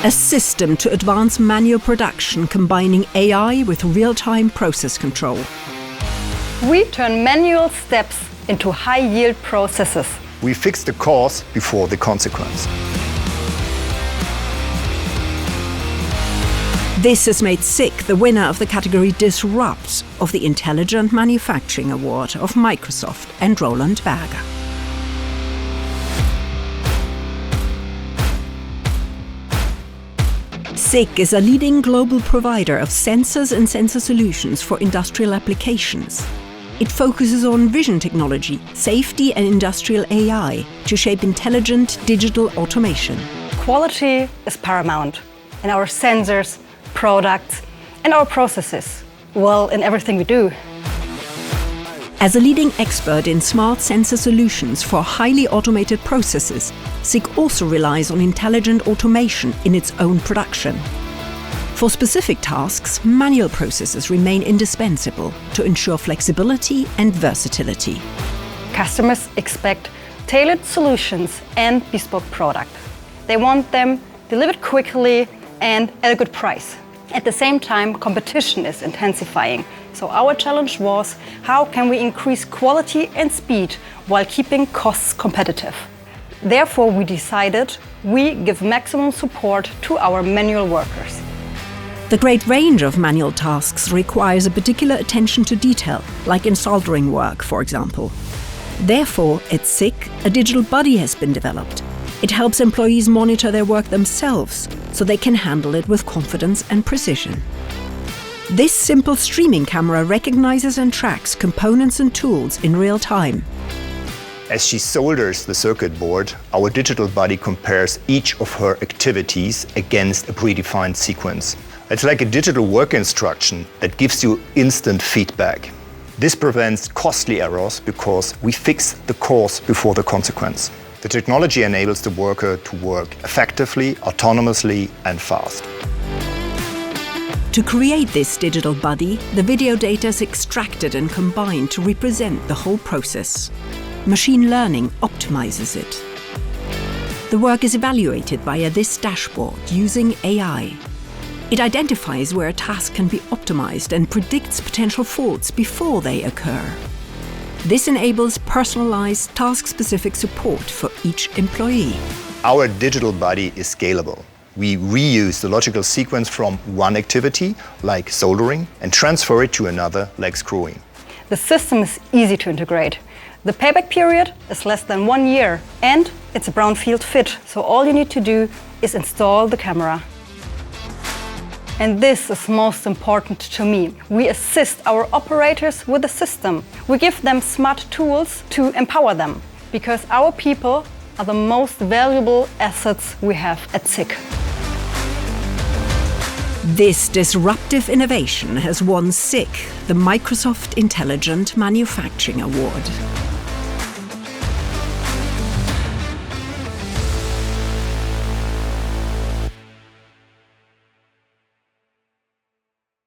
A system to advance manual production combining AI with real-time process control. We turn manual steps into high-yield processes. We fix the cause before the consequence. This has made SICK the winner of the category Disrupt of the Intelligent Manufacturing Award of Microsoft and Roland Berger. SICK is a leading global provider of sensors and sensor solutions for industrial applications. It focuses on vision technology, safety and industrial AI to shape intelligent digital automation. Quality is paramount in our sensors, products and our processes. Well, in everything we do. As a leading expert in smart sensor solutions for highly automated processes, SICK also relies on intelligent automation in its own production. For specific tasks, manual processes remain indispensable to ensure flexibility and versatility. Customers expect tailored solutions and bespoke product. They want them delivered quickly and at a good price. At the same time, competition is intensifying. So our challenge was, how can we increase quality and speed while keeping costs competitive? Therefore, we decided we give maximum support to our manual workers. The great range of manual tasks requires a particular attention to detail, like in soldering work, for example. Therefore, at SICK, a digital buddy has been developed. It helps employees monitor their work themselves, so they can handle it with confidence and precision. This simple streaming camera recognizes and tracks components and tools in real time. As she solders the circuit board, our digital buddy compares each of her activities against a predefined sequence. It's like a digital work instruction that gives you instant feedback. This prevents costly errors because we fix the cause before the consequence. The technology enables the worker to work effectively, autonomously and fast. To create this digital buddy, the video data is extracted and combined to represent the whole process. Machine learning optimizes it. The work is evaluated via this dashboard using AI. It identifies where a task can be optimized and predicts potential faults before they occur. This enables personalized, task-specific support for each employee. Our digital buddy is scalable. We reuse the logical sequence from one activity, like soldering, and transfer it to another, like screwing. The system is easy to integrate. The payback period is less than 1 year, and it's a brownfield fit, so all you need to do is install the camera. And this is most important to me. We assist our operators with the system. We give them smart tools to empower them, because our people are the most valuable assets we have at SICK. This disruptive innovation has won SICK the Microsoft Intelligent Manufacturing Award.